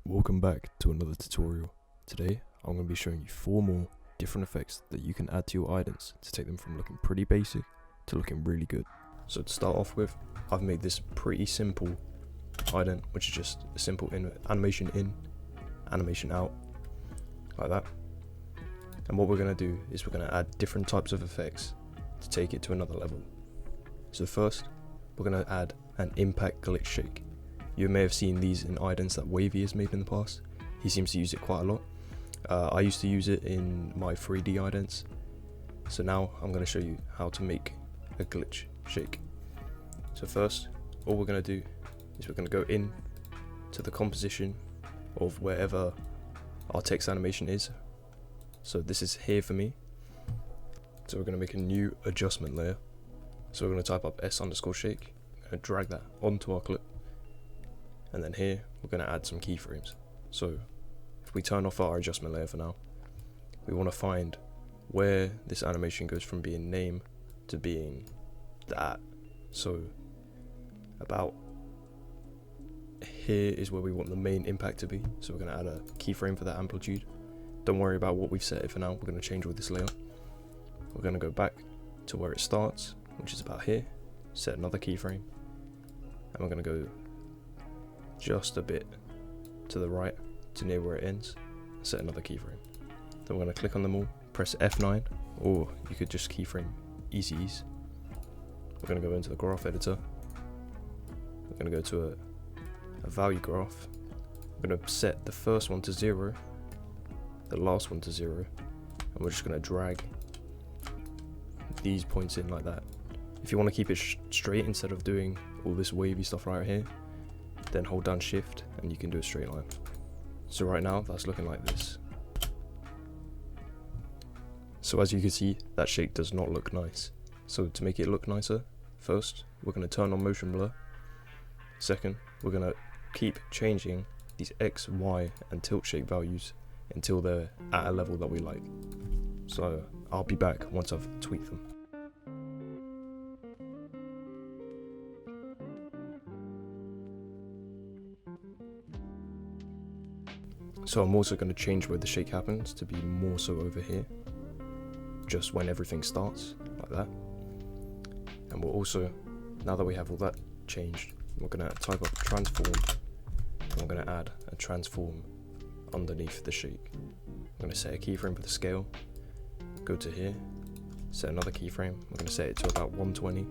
Welcome back to another tutorial. Today I'm going to be showing you 4 more different effects that you can add to your idents to take them from looking pretty basic to looking really good. So to start off with, I've made this pretty simple ident, which is just a simple animation in, animation out, like that. And what we're going to do is we're going to add different types of effects to take it to another level. So first, we're going to add an impact glitch shake. You may have seen these in idents that Wavi has made in the past. He seems to use it quite a lot. I used to use it in my 3D idents. So now I'm going to show you how to make a glitch shake. So first, all we're going to do is we're going to go in to the composition of wherever our text animation is. So this is here for me. So we're going to make a new adjustment layer. So we're going to type up s_shake and drag that onto our clip. And then here we're going to add some keyframes. So if we turn off our adjustment layer for now, we want to find where this animation goes from being name to being that. So about here is where we want the main impact to be. So we're going to add a keyframe for that amplitude. Don't worry about what we've set it for now. We're going to change with this layer. We're going to go back to where it starts, which is about here. Set another keyframe, and we're going to go just a bit to the right to near where it ends, set another keyframe. Then we're going to click on them all, press F9, or you could just keyframe easy ease. We're going to go into the graph editor. We're going to go to a value graph. We're going to set the first one to 0, the last one to 0, and we're just going to drag these points in like that. If you want to keep it straight instead of doing all this wavy stuff right here, then hold down shift and you can do a straight line. So right now that's looking like this. So as you can see, that shake does not look nice. So to make it look nicer, first we're going to turn on motion blur. Second, we're going to keep changing these X, Y and tilt shake values until they're at a level that we like. So I'll be back once I've tweaked them. So I'm also going to change where the shake happens to be more so over here, just when everything starts, like that. And we're also, now that we have all that changed, we're going to type up transform, and we're going to add a transform underneath the shake. I'm going to set a keyframe for the scale, go to here, set another keyframe, we're going to set it to about 120,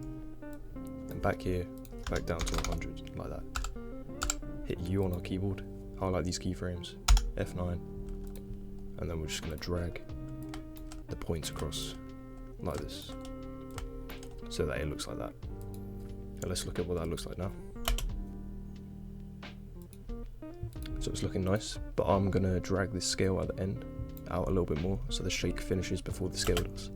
and back here, back down to 100, like that. Hit U on our keyboard, highlight these keyframes, F9, and then we're just going to drag the points across like this so that it looks like that. And let's look at what that looks like now. So it's looking nice, but I'm going to drag this scale at the end out a little bit more so the shake finishes before the scale does.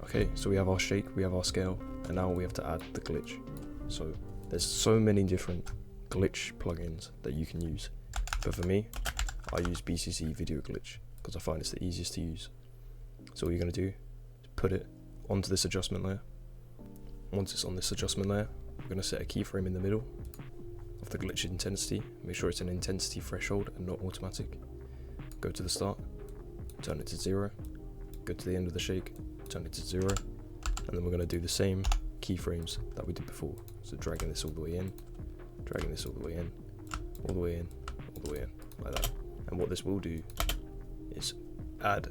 Okay, so we have our shake, we have our scale, and now we have to add the glitch. So there's so many different glitch plugins that you can use, but for me, I use BCC Video Glitch because I find it's the easiest to use. So what you're going to do is put it onto this adjustment layer. Once it's on this adjustment layer, we're going to set a keyframe in the middle of the glitch intensity. Make sure it's an intensity threshold and not automatic. Go to the start, turn it to 0, go to the end of the shake, turn it to 0, and then we're going to do the same keyframes that we did before. So dragging this all the way in, dragging this all the way in, all the way in, all the way in, like that. And what this will do is add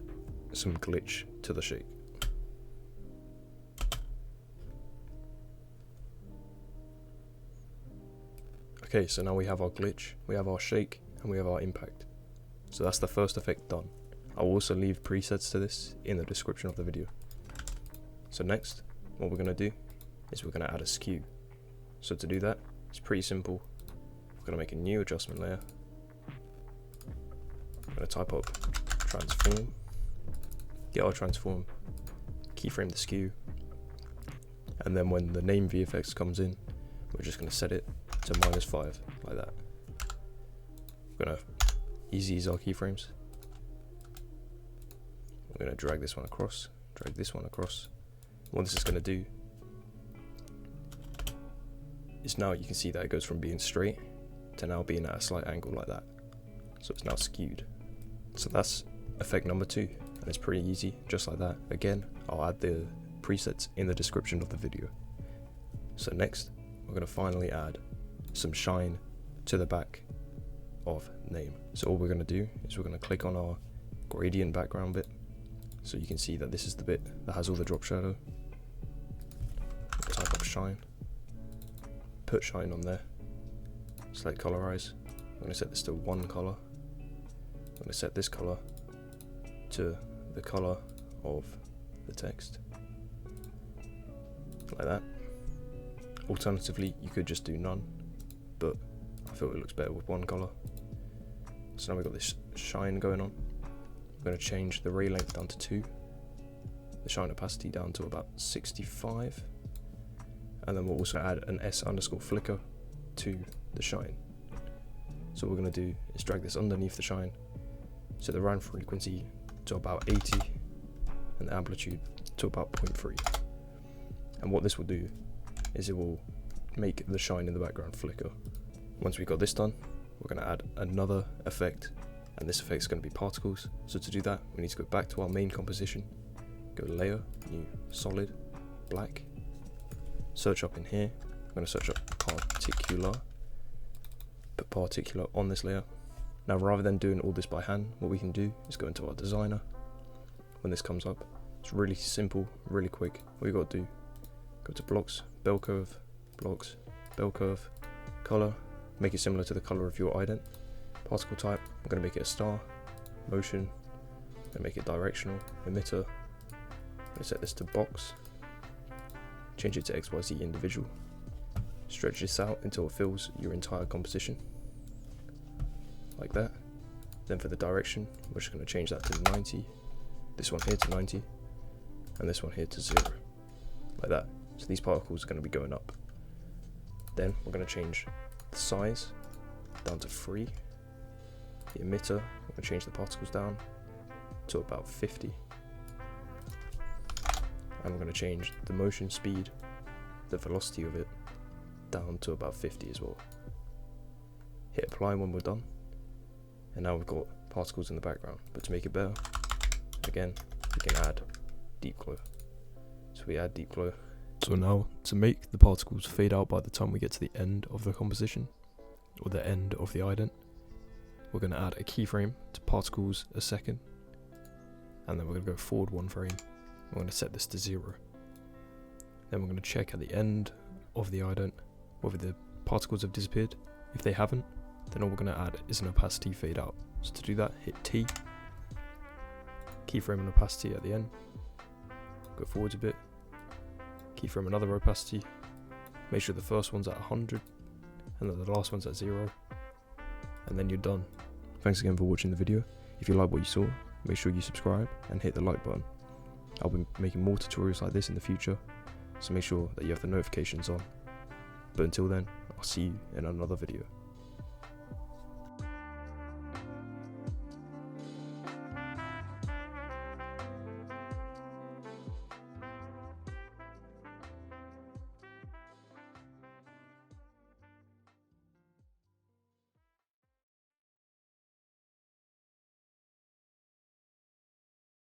some glitch to the shake. Okay, so now we have our glitch, we have our shake, and we have our impact. So that's the first effect done. I'll also leave presets to this in the description of the video. So next, what we're going to do is we're going to add a skew. So to do that, it's pretty simple. We're going to make a new adjustment layer. I'm going to type up transform, get our transform, keyframe the skew, and then when the name VFX comes in, we're just going to set it to -5, like that. We're going to easy ease our keyframes. We're going to drag this one across, drag this one across. What this is going to do is now you can see that it goes from being straight to now being at a slight angle like that. So it's now skewed. So that's effect number 2, and it's pretty easy, just like that. Again, I'll add the presets in the description of the video. So next, we're going to finally add some shine to the back of name. So all we're going to do is we're going to click on our gradient background bit, so you can see that this is the bit that has all the drop shadow. Type up shine, put shine on there, select colorize. I'm going to set this to 1 color. I'm going to set this color to the color of the text, like that. Alternatively, you could just do none, but I feel it looks better with 1 color. So now we've got this shine going on. I'm going to change the ray length down to 2, the shine opacity down to about 65, and then we'll also add an S_flicker to the shine. So what we're going to do is drag this underneath the shine, so the round frequency to about 80 and the amplitude to about 0.3. And what this will do is it will make the shine in the background flicker. Once we've got this done, we're going to add another effect, and this effect is going to be particles. So to do that, we need to go back to our main composition, go layer, new solid, black, search up in here. I'm going to search up particular, put particular on this layer. Now rather than doing all this by hand, what we can do is go into our designer. When this comes up, it's really simple, really quick. All you got to do, go to blocks, bell curve, blocks, bell curve, color, make it similar to the color of your ident. Particle type, I'm going to make it a star. Motion, I'm going to make it directional. Emitter, I'm going to set this to box. Change it to XYZ individual. Stretch this out until it fills your entire composition, like that. Then for the direction, we're just going to change that to 90. This one here to 90, and this one here to 0, like that. So these particles are going to be going up. Then we're going to change the size down to 3. The emitter, we're going to change the particles down to about 50. And we're going to change the motion speed, the velocity of it, down to about 50 as well. Hit apply when we're done. And now we've got particles in the background. But to make it better, again, we can add deep glow. So we add deep glow. So now, to make the particles fade out by the time we get to the end of the composition, or the end of the ident, we're going to add a keyframe to particles a second, and then we're going to go forward 1 frame. We're going to set this to 0. Then we're going to check at the end of the ident whether the particles have disappeared. If they haven't, then all we're going to add is an opacity fade out. So to do that, hit T, keyframe and opacity at the end, go forwards a bit, keyframe another opacity, make sure the first one's at 100 and then the last one's at 0, and then you're done. Thanks again for watching the video. If you like what you saw, make sure you subscribe and hit the like button. I'll be making more tutorials like this in the future, so make sure that you have the notifications on. But until then, I'll see you in another video.